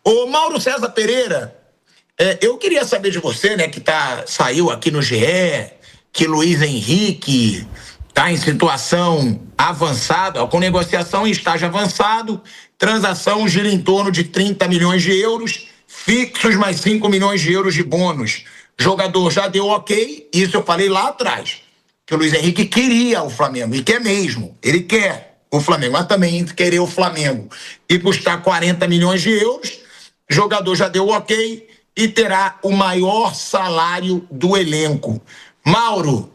Ô, Mauro César Pereira, eu queria saber de você, né, que saiu aqui no GE, que Luiz Henrique está em situação avançada, com negociação em estágio avançado, transação gira em torno de 30 milhões de euros, fixos mais 5 milhões de euros de bônus. Jogador já deu ok, isso eu falei lá atrás, que o Luiz Henrique queria o Flamengo, e quer mesmo, ele quer o Flamengo, mas também querer o Flamengo e custar 40 milhões de euros, jogador já deu ok e terá o maior salário do elenco. Mauro,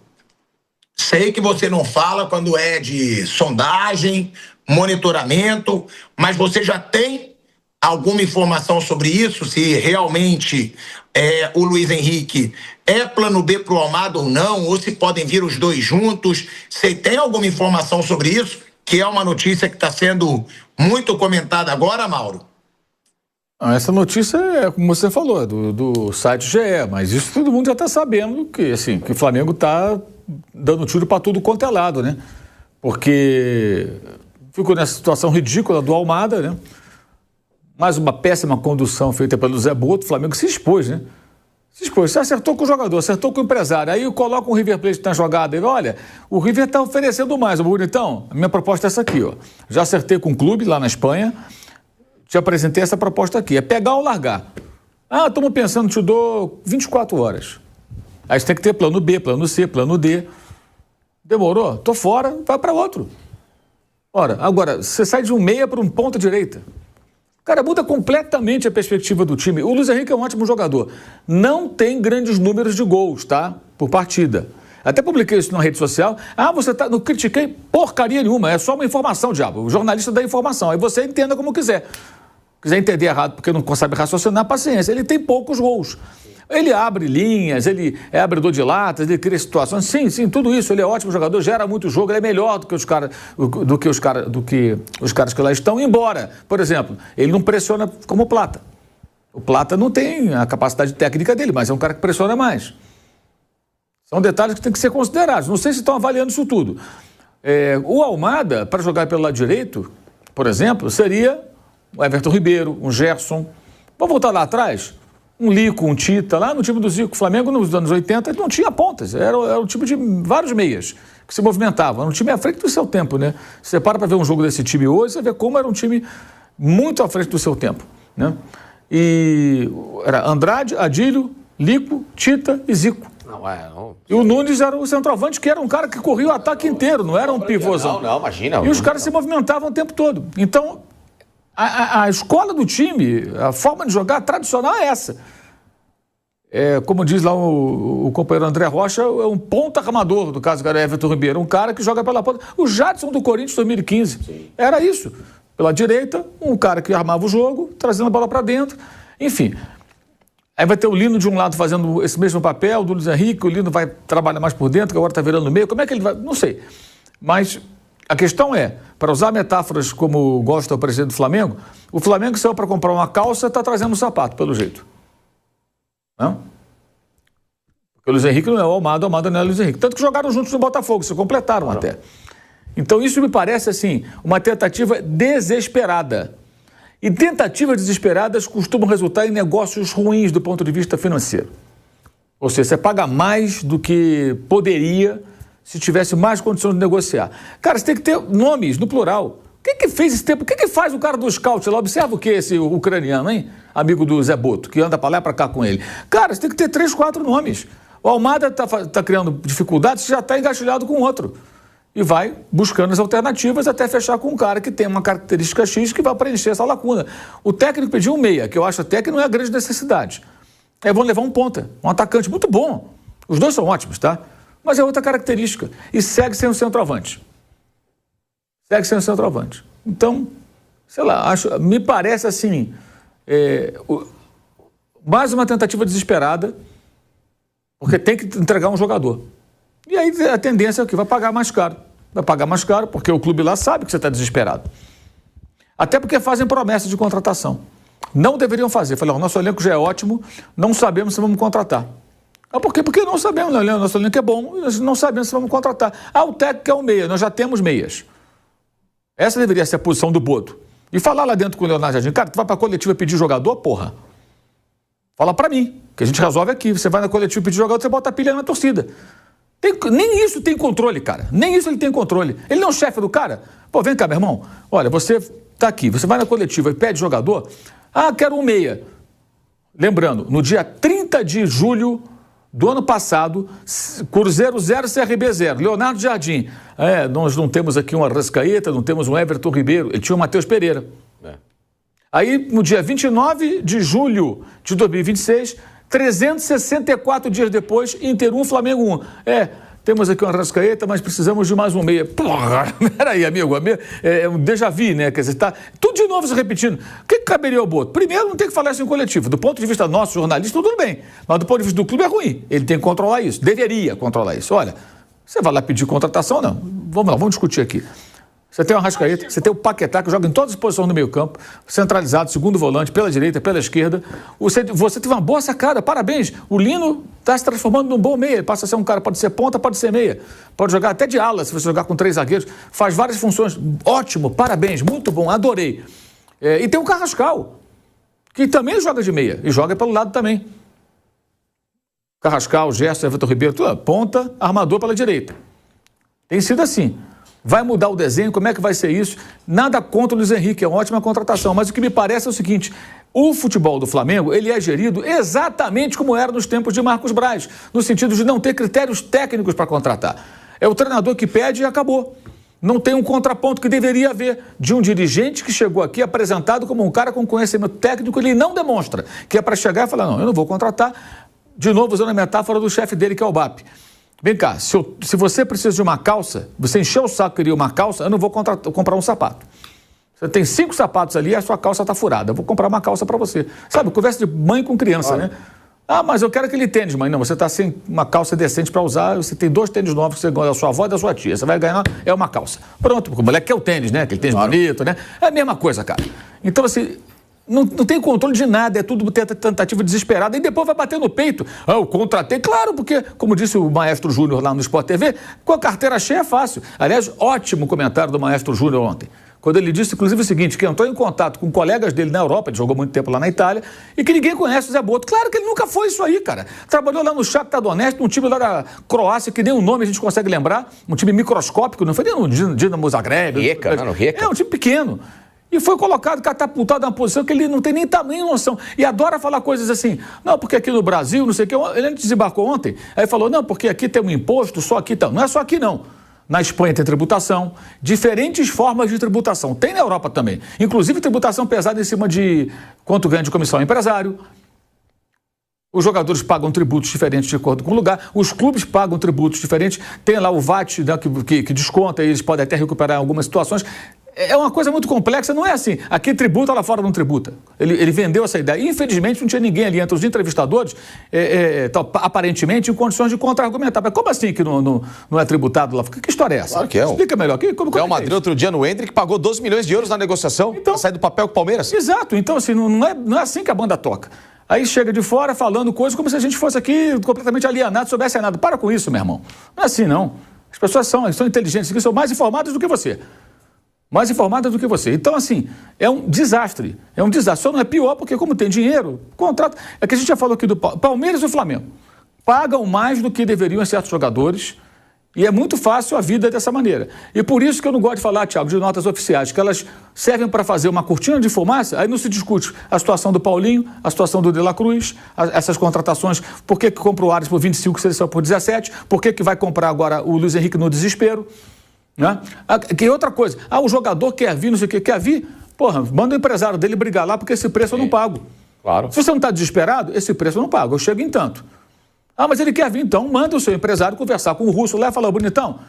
sei que você não fala quando é de sondagem, monitoramento, mas você já tem alguma informação sobre isso? Se realmente o Luiz Henrique é plano B para o Almada ou não, ou se podem vir os dois juntos? Você tem alguma informação sobre isso? Que é uma notícia que está sendo muito comentada agora, Mauro? Essa notícia é, como você falou, do site GE, mas isso todo mundo já está sabendo que, assim, que o Flamengo está dando tiro para tudo quanto é lado, né? Porque ficou nessa situação ridícula do Almada, né? Mais uma péssima condução feita pelo Zé Boto, o Flamengo se expôs, né? Se expôs, você acertou com o jogador, acertou com o empresário, aí coloca o River Plate na jogada e olha, o River está oferecendo mais, bonitão, a minha proposta é essa aqui, ó. Já acertei com o clube lá na Espanha, te apresentei essa proposta aqui, é pegar ou largar. Ah, estamos pensando, te dou 24 horas. Aí você tem que ter plano B, plano C, plano D. Demorou? Tô fora, vai para outro. Ora, agora, você sai de um meia para um ponta direita. Cara, muda completamente a perspectiva do time. O Luiz Henrique é um ótimo jogador. Não tem grandes números de gols, tá? Por partida. Até publiquei isso na rede social. Ah, você tá... Não critiquei porcaria nenhuma. É só uma informação, diabo. O jornalista dá informação. Aí você entenda como quiser. Quiser entender errado porque não sabe raciocinar, paciência. Ele tem poucos gols. Ele abre linhas, ele é abridor de latas, ele cria situações. Sim, tudo isso. Ele é ótimo jogador, gera muito jogo, ele é melhor do que os caras que lá estão. Embora, por exemplo, ele não pressiona como o Plata. O Plata não tem a capacidade técnica dele, mas é um cara que pressiona mais. São detalhes que têm que ser considerados. Não sei se estão avaliando isso tudo. O Almada, para jogar pelo lado direito, por exemplo, seria o Everton Ribeiro, um Gerson. Vamos voltar lá atrás? Um Lico, um Tita, lá no time do Zico. O Flamengo, nos anos 80, não tinha pontas. Era um time de vários meias que se movimentavam. Era um time à frente do seu tempo, né? Você para ver um jogo desse time hoje, você vê como era um time muito à frente do seu tempo, né? E era Andrade, Adílio, Lico, Tita e Zico. Não. E o Nunes era o centroavante, que era um cara que corria o ataque inteiro, não era um pivôzão. Não, imagina. E os caras se movimentavam o tempo todo. Então, a escola do time, a forma de jogar tradicional é essa. Como diz lá o companheiro André Rocha, é um ponta armador, do caso do cara Everton Ribeiro, um cara que joga pela ponta. O Jadson do Corinthians 2015, sim, era isso. Pela direita, um cara que armava o jogo, trazendo a bola para dentro. Enfim, aí vai ter o Lino de um lado fazendo esse mesmo papel, do Luiz Henrique, o Lino vai trabalhar mais por dentro, que agora está virando no meio. Como é que ele vai? Não sei. Mas a questão é, para usar metáforas como gosta o presidente do Flamengo, o Flamengo saiu para comprar uma calça, está trazendo um sapato, pelo jeito. Não? Porque o Luiz Henrique não é o Almada não é o Luiz Henrique. Tanto que jogaram juntos no Botafogo, se completaram até. Então isso me parece, assim, uma tentativa desesperada. E tentativas desesperadas costumam resultar em negócios ruins do ponto de vista financeiro. Ou seja, você paga mais do que poderia se tivesse mais condições de negociar. Cara, você tem que ter nomes no plural. O que fez esse tempo? O que faz o cara do scout lá? Observa o que esse ucraniano, hein? Amigo do Zé Boto, que anda para lá e para cá com ele. Cara, você tem que ter 3, 4 nomes. O Almada está criando dificuldades, já está engatilhado com outro. E vai buscando as alternativas até fechar com um cara que tem uma característica X que vai preencher essa lacuna. O técnico pediu um meia, que eu acho até que não é a grande necessidade. Vão levar um ponta, um atacante muito bom. Os dois são ótimos, tá? Mas é outra característica. E segue sem o centroavante. Então, sei lá, me parece assim, mais uma tentativa desesperada, porque tem que entregar um jogador. E aí a tendência é que vai pagar mais caro. Vai pagar mais caro porque o clube lá sabe que você está desesperado. Até porque fazem promessas de contratação. Não deveriam fazer. Falei, o nosso elenco já é ótimo, não sabemos se vamos contratar. Por quê? Porque não sabemos, né? Nosso elenco é bom, nós não sabemos se vamos contratar. O técnico é o meia, nós já temos meias. Essa deveria ser a posição do Boto. E falar lá dentro com o Leonardo Jardim, cara, tu vai pra coletiva pedir jogador, porra? Fala pra mim, que a gente resolve aqui. Você vai na coletiva pedir jogador, você bota a pilha na torcida. Nem isso tem controle, cara. Nem isso ele tem controle. Ele não é o chefe do cara. Pô, vem cá, meu irmão. Olha, você tá aqui, você vai na coletiva e pede jogador. Ah, quero um meia. Lembrando, no dia 30 de julho do ano passado, Cruzeiro 0, CRB 0. Leonardo Jardim. Nós não temos aqui um Arrascaeta, não temos um Everton Ribeiro. Ele tinha o Matheus Pereira. Aí, no dia 29 de julho de 2026, 364 dias depois, Inter 1, Flamengo 1. Temos aqui um Arrascaeta, mas precisamos de mais um meia. Porra, peraí, amigo. É um déjà vu, né? Quer dizer, tá tudo de novo se repetindo. O que caberia ao Boto? Primeiro, não tem que falar isso em coletivo. Do ponto de vista nosso, jornalista, tudo bem. Mas do ponto de vista do clube é ruim. Ele tem que controlar isso. Deveria controlar isso. Olha, você vai lá pedir contratação? Não. Vamos lá, vamos discutir aqui. Você tem o Arrascaeta, você tem o Paquetá, que joga em todas as posições no meio campo, centralizado, segundo volante, pela direita, pela esquerda. Você teve uma boa sacada, parabéns. O Lino está se transformando num bom meia, ele passa a ser um cara, pode ser ponta, pode ser meia. Pode jogar até de ala, se você jogar com 3 zagueiros. Faz várias funções. Ótimo, parabéns, muito bom, adorei. E tem o Carrascal, que também joga de meia, e joga pelo lado também. Carrascal, Gerson, Everton Ribeiro, tudo, ponta, armador pela direita. Tem sido assim. Vai mudar o desenho, como é que vai ser isso? Nada contra o Luiz Henrique, é uma ótima contratação, mas o que me parece é o seguinte, o futebol do Flamengo, ele é gerido exatamente como era nos tempos de Marcos Braz, no sentido de não ter critérios técnicos para contratar. É o treinador que pede e acabou. Não tem um contraponto que deveria haver de um dirigente que chegou aqui apresentado como um cara com conhecimento técnico, ele não demonstra, que é para chegar e falar, não, eu não vou contratar, de novo usando a metáfora do chefe dele, que é o BAP. Vem cá, se você precisa de uma calça, você encheu o saco e queria uma calça, eu não vou comprar um sapato. Você tem 5 sapatos ali e a sua calça está furada. Eu vou comprar uma calça para você. Sabe, conversa de mãe com criança, né? Ah, mas eu quero aquele tênis, mãe. Não, você está sem uma calça decente para usar, você tem 2 tênis novos que você ganha da sua avó e da sua tia. Você vai ganhar, é uma calça. Pronto, porque o moleque quer o tênis, né? Aquele tênis bonito, né? É a mesma coisa, cara. Então, assim... Não tem controle de nada, é tudo tentativa desesperada, e depois vai bater no peito. Ah, eu contratei, claro, porque, como disse o Maestro Júnior lá no Sport TV, com a carteira cheia é fácil. Aliás, ótimo comentário do Maestro Júnior ontem, quando ele disse, inclusive, o seguinte, que entrou em contato com colegas dele na Europa, ele jogou muito tempo lá na Itália, e que ninguém conhece o Zé Boto. Claro que ele nunca foi isso aí, cara. Trabalhou lá no Shakhtar Donetsk, um time lá da Croácia, que nem o nome a gente consegue lembrar, um time microscópico, não foi nem no Dinamo Zagreb. Rijeka. É um time pequeno. E foi colocado, catapultado numa posição que ele não tem nem tamanho nem noção. E adora falar coisas assim, não, porque aqui no Brasil, não sei o que, ele desembarcou ontem, aí falou, não, porque aqui tem um imposto, só aqui tá. Não é só aqui não. Na Espanha tem tributação, diferentes formas de tributação. Tem na Europa também. Inclusive tributação pesada em cima de quanto ganha de comissão ao empresário. Os jogadores pagam tributos diferentes de acordo com o lugar, os clubes pagam tributos diferentes, tem lá o VAT, né, que desconta, e eles podem até recuperar em algumas situações. É uma coisa muito complexa, não é assim, aqui tributa, lá fora não tributa. Ele vendeu essa ideia. Infelizmente, não tinha ninguém ali entre os entrevistadores, aparentemente, em condições de contra-argumentar. Mas como assim que não é tributado lá? Que história é essa? Claro que é. Explica melhor. Como Real Madrid, outro dia no Hendrick, pagou 12 milhões de euros na negociação para sair do papel com o Palmeiras. Exato. Então, assim, não é assim que a banda toca. Aí chega de fora falando coisas como se a gente fosse aqui completamente alienado, soubesse nada. Para com isso, meu irmão. Não é assim, não. As pessoas são inteligentes, são mais informadas do que você. Mais informadas do que você. Então, assim, é um desastre. É um desastre. Só não é pior porque, como tem dinheiro, contrato... É que a gente já falou aqui do Palmeiras e o Flamengo. Pagam mais do que deveriam certos jogadores e é muito fácil a vida dessa maneira. E por isso que eu não gosto de falar, Thiago, de notas oficiais, que elas servem para fazer uma cortina de fumaça, aí não se discute a situação do Paulinho, a situação do De La Cruz, essas contratações, por que comprou o Ares por 25 se ele saiu por 17, por que vai comprar agora o Luiz Henrique no desespero, né? Que outra coisa, o jogador quer vir, não sei o que, quer vir, porra, manda o empresário dele brigar lá porque esse preço eu não pago. Claro. Se você não está desesperado, esse preço eu não pago, eu chego em tanto. Mas ele quer vir, então manda o seu empresário conversar com o russo lá e falar, bonitão,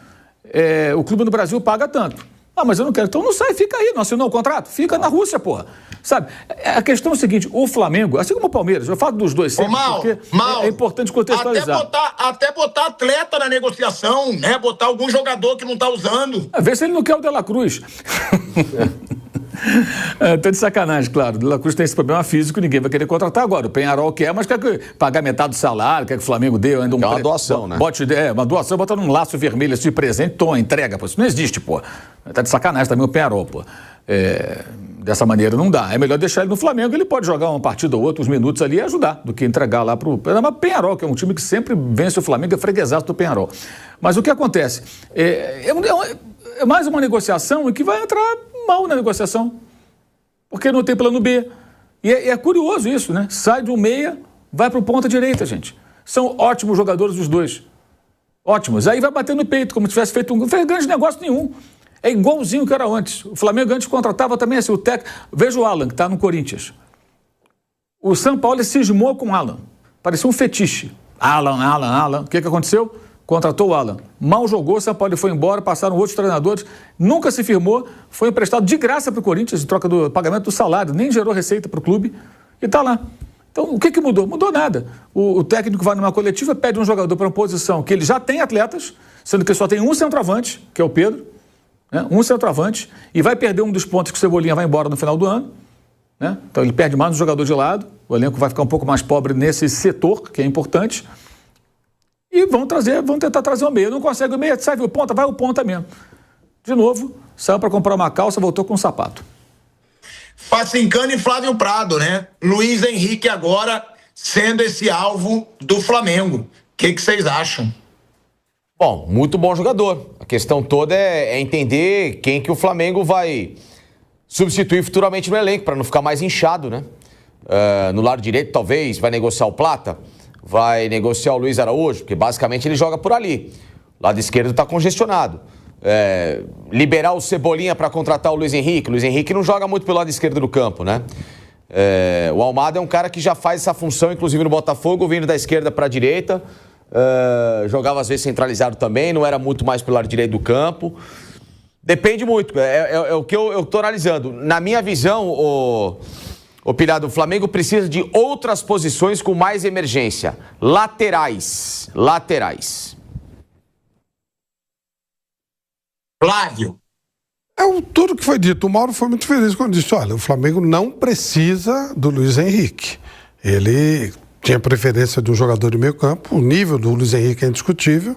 o clube no Brasil paga tanto. Mas eu não quero, então não sai, fica aí, não assinou o contrato, fica na Rússia, porra. Sabe, a questão é o seguinte, o Flamengo, assim como o Palmeiras, eu falo dos dois sempre, porque é importante contextualizar. Até botar atleta na negociação, né, botar algum jogador que não tá usando. Vê se ele não quer o De La Cruz. Tô de sacanagem, claro. O De La Cruz tem esse problema físico, ninguém vai querer contratar agora. O Penharol quer, mas quer pagar metade do salário, quer que o Flamengo dê ainda uma doação, né? Uma doação, bota num laço vermelho assim de presente, entrega, pô. Isso não existe, pô. Tá de sacanagem também o Penharol, pô. Dessa maneira não dá. É melhor deixar ele no Flamengo, ele pode jogar uma partida ou outra, uns minutos ali e ajudar, do que entregar lá para o Peñarol, que é um time que sempre vence o Flamengo, é freguesaço do Peñarol. Mas o que acontece? É mais uma negociação em que vai entrar mal na negociação, porque não tem plano B. E é curioso isso, né? Sai de um meia, vai para o ponta direita, gente. São ótimos jogadores os dois. Ótimos. Aí vai bater no peito, como se tivesse feito não fez grande negócio nenhum. É igualzinho que era antes. O Flamengo antes contratava também assim, o técnico. Veja o Alan, que está no Corinthians. O São Paulo cismou com o Alan. Parecia um fetiche. Alan. O que aconteceu? Contratou o Alan. Mal jogou, o São Paulo foi embora, passaram outros treinadores, nunca se firmou, foi emprestado de graça para o Corinthians, em troca do pagamento do salário, nem gerou receita para o clube, e está lá. Então, o que mudou? Mudou nada. O técnico vai numa coletiva, pede um jogador para uma posição que ele já tem atletas, sendo que só tem um centroavante, que é o Pedro, né? Um centroavante, e vai perder um dos pontos que o Cebolinha vai embora no final do ano. Né? Então, ele perde mais um jogador de lado, o elenco vai ficar um pouco mais pobre nesse setor, que é importante. E vão tentar trazer o meia. Não consegue o meia, sai o ponta, vai o ponta mesmo. De novo, saiu para comprar uma calça, voltou com um sapato. Facincani e Flávio Prado, né? Luiz Henrique agora sendo esse alvo do Flamengo. O que vocês acham? Bom, muito bom jogador. A questão toda é entender quem que o Flamengo vai substituir futuramente no elenco, para não ficar mais inchado, né? No lado direito, talvez, vai negociar o Plata, vai negociar o Luiz Araújo, porque basicamente ele joga por ali. O lado esquerdo está congestionado. Liberar o Cebolinha para contratar o Luiz Henrique. O Luiz Henrique não joga muito pelo lado esquerdo do campo, né? O Almada é um cara que já faz essa função, inclusive no Botafogo, vindo da esquerda para a direita. Jogava às vezes centralizado também, não era muito mais pelo lado direito do campo. Depende muito, é o que eu estou analisando. Na minha visão, o Pilhado, o Flamengo precisa de outras posições com mais emergência. Laterais. Flávio. Tudo que foi dito. O Mauro foi muito feliz quando disse, olha, o Flamengo não precisa do Luiz Henrique. Ele tinha preferência de um jogador de meio campo, o nível do Luiz Henrique é indiscutível,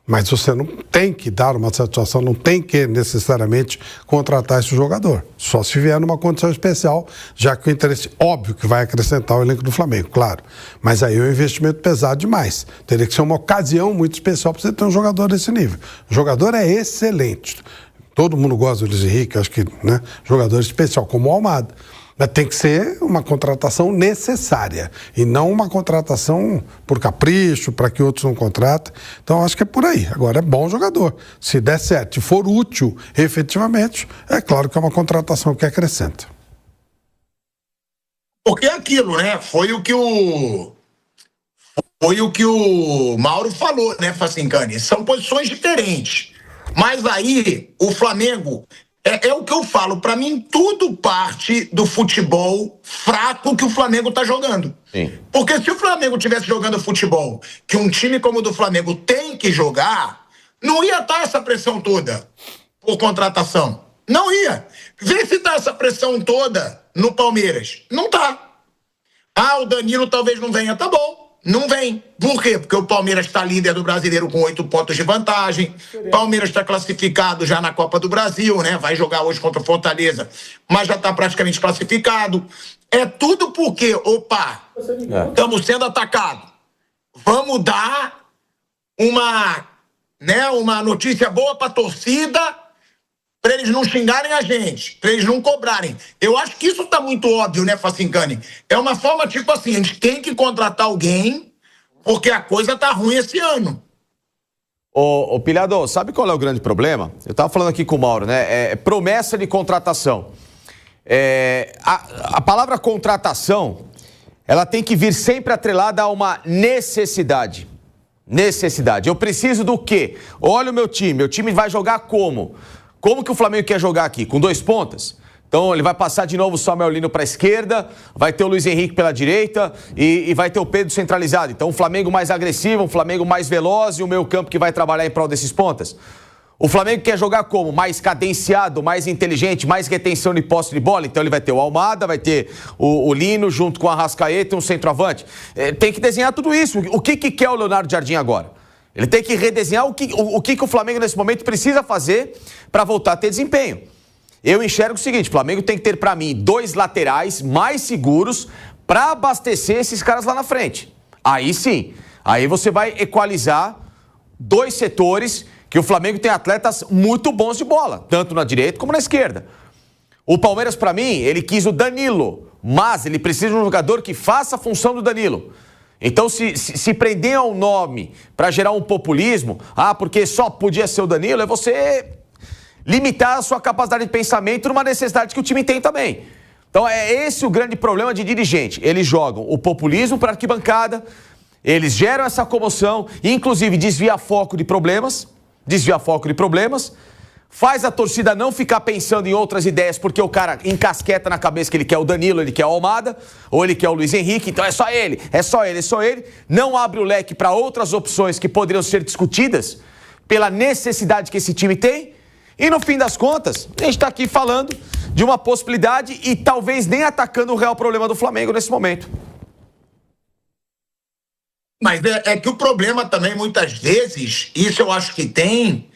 mas você não tem que dar uma satisfação, não tem que necessariamente contratar esse jogador. Só se vier numa condição especial, já que o interesse, óbvio que vai acrescentar o elenco do Flamengo, claro. Mas aí é um investimento pesado demais. Teria que ser uma ocasião muito especial para você ter um jogador desse nível. O jogador é excelente. Todo mundo gosta do Luiz Henrique, acho que, né? Jogador especial, como o Almada. Mas tem que ser uma contratação necessária e não uma contratação por capricho, para que outros não contratem. Então, acho que é por aí. Agora, é bom jogador. Se der certo, se for útil efetivamente, é claro que é uma contratação que acrescenta. Porque é aquilo, né? Foi o que o Mauro falou, né, Facincani? São posições diferentes. Mas aí, o Flamengo... É o que eu falo, pra mim tudo parte do futebol fraco que o Flamengo tá jogando. Sim. Porque se o Flamengo tivesse jogando futebol que um time como o do Flamengo tem que jogar, não ia estar essa pressão toda por contratação. Não ia. Vê se tá essa pressão toda no Palmeiras. Não tá. O Danilo talvez não venha, tá bom. Não vem. Por quê? Porque o Palmeiras está líder do Brasileiro com 8 pontos de vantagem. Palmeiras está classificado já na Copa do Brasil, né? Vai jogar hoje contra o Fortaleza, mas já está praticamente classificado. É tudo porque, estamos sendo atacados. Vamos dar uma notícia boa para a torcida, para eles não xingarem a gente, para eles não cobrarem. Eu acho que isso tá muito óbvio, né, Facincani? É uma forma tipo assim, a gente tem que contratar alguém porque a coisa tá ruim esse ano. Ô Pilhado, sabe qual é o grande problema? Eu tava falando aqui com o Mauro, né? Promessa de contratação. A palavra contratação, ela tem que vir sempre atrelada a uma necessidade. Necessidade. Eu preciso do quê? Olha o meu time vai jogar como? Como que o Flamengo quer jogar aqui? Com 2 pontas? Então ele vai passar de novo o Samuel Lino para a esquerda, vai ter o Luiz Henrique pela direita e vai ter o Pedro centralizado. Então o Flamengo mais agressivo, um Flamengo mais veloz e o meio campo que vai trabalhar em prol desses pontas. O Flamengo quer jogar como? Mais cadenciado, mais inteligente, mais retenção de posse de bola. Então ele vai ter o Almada, vai ter o Lino junto com a Arrascaeta e um centroavante. Tem que desenhar tudo isso. O que quer o Leonardo Jardim agora? Ele tem que redesenhar o que o Flamengo nesse momento precisa fazer para voltar a ter desempenho. eu enxergo o seguinte, o Flamengo tem que ter, para mim, 2 laterais mais seguros para abastecer esses caras lá na frente. Aí sim, aí você vai equalizar 2 setores que o Flamengo tem atletas muito bons de bola, tanto na direita como na esquerda. O Palmeiras, para mim, ele quis o Danilo, mas ele precisa de um jogador que faça a função do Danilo. Então, se prender ao nome para gerar um populismo, porque só podia ser o Danilo, é você limitar a sua capacidade de pensamento numa necessidade que o time tem também. Então, é esse o grande problema de dirigente. Eles jogam o populismo para a arquibancada, eles geram essa comoção, e inclusive desvia foco de problemas, faz a torcida não ficar pensando em outras ideias, porque o cara encasqueta na cabeça que ele quer o Danilo, ele quer o Almada, ou ele quer o Luiz Henrique, então é só ele. Não abre o leque para outras opções que poderiam ser discutidas pela necessidade que esse time tem. E no fim das contas, a gente está aqui falando de uma possibilidade e talvez nem atacando o real problema do Flamengo nesse momento. Mas é que o problema também, muitas vezes, isso eu acho que tem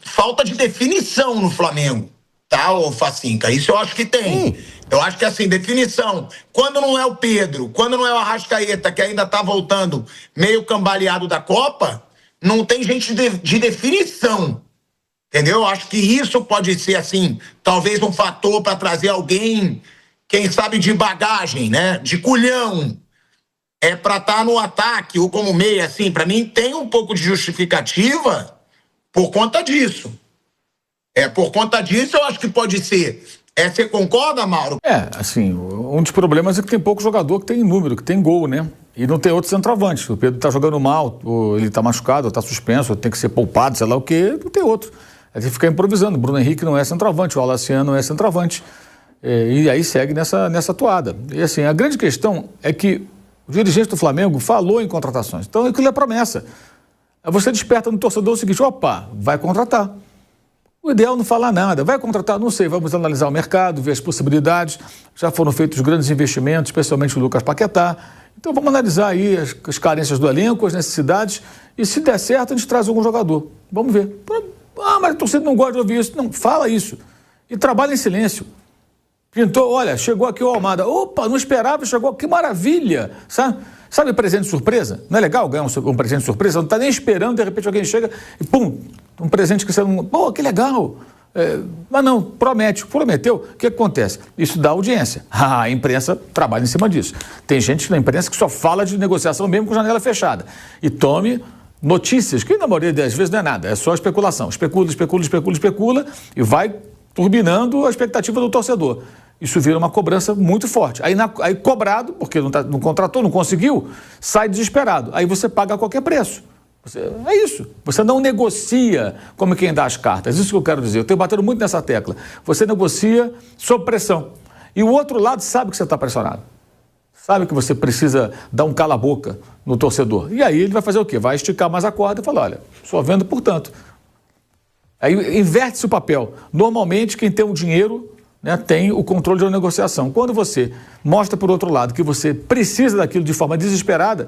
falta de definição no Flamengo, tá, ô Facinca? Isso eu acho que tem. Eu acho que, assim, definição. Quando não é o Pedro, quando não é o Arrascaeta, que ainda tá voltando meio cambaleado da Copa, não tem gente de definição. Entendeu? Eu acho que isso pode ser, assim, talvez um fator para trazer alguém, quem sabe, de bagagem, né? De culhão. Para estar no ataque ou como meia, assim, para mim tem um pouco de justificativa por conta disso. Por conta disso eu acho que pode ser. Você concorda, Mauro? Assim, um dos problemas é que tem pouco jogador que tem número, que tem gol, né? E não tem outro centroavante. O Pedro tá jogando mal, ou ele tá machucado, ou tá suspenso, ou tem que ser poupado, sei lá o quê, não tem outro. Aí tem que ficar improvisando. O Bruno Henrique não é centroavante, o Alaciano não é centroavante. E aí segue nessa toada. E assim, a grande questão é que o dirigente do Flamengo falou em contratações. Então aquilo é promessa. Aí você desperta no torcedor o seguinte: opa, vai contratar. O ideal é não falar nada. Vai contratar? Não sei. Vamos analisar o mercado, ver as possibilidades. Já foram feitos grandes investimentos, especialmente o Lucas Paquetá. Então vamos analisar aí as carências do elenco, as necessidades. E se der certo, a gente traz algum jogador. Vamos ver. Mas a torcida não gosta de ouvir isso. Não, fala isso. E trabalha em silêncio. Pintou, olha, chegou aqui o Almada. Opa, não esperava, chegou. Que maravilha. Sabe presente surpresa? Não é legal ganhar um presente surpresa? Não está nem esperando, de repente alguém chega e pum, um presente que você não... Pô, que legal. Mas não, prometeu. O que acontece? Isso dá audiência. A imprensa trabalha em cima disso. Tem gente na imprensa que só fala de negociação mesmo com janela fechada. E tome notícias, que na maioria das vezes não é nada, é só especulação. Especula e vai turbinando a expectativa do torcedor. Isso vira uma cobrança muito forte. Aí cobrado, porque não contratou, não conseguiu, sai desesperado. Aí você paga a qualquer preço. É isso. Você não negocia como quem dá as cartas. Isso que eu quero dizer. Eu tenho batendo muito nessa tecla. Você negocia sob pressão. E o outro lado sabe que você está pressionado. Sabe que você precisa dar um cala-boca no torcedor. E aí ele vai fazer o quê? Vai esticar mais a corda e falar: olha, só vendo portanto. Aí inverte-se o papel. Normalmente quem tem o dinheiro, né, tem o controle da negociação. Quando você mostra por outro lado que você precisa daquilo de forma desesperada,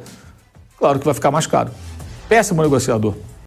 claro que vai ficar mais caro. Péssimo negociador.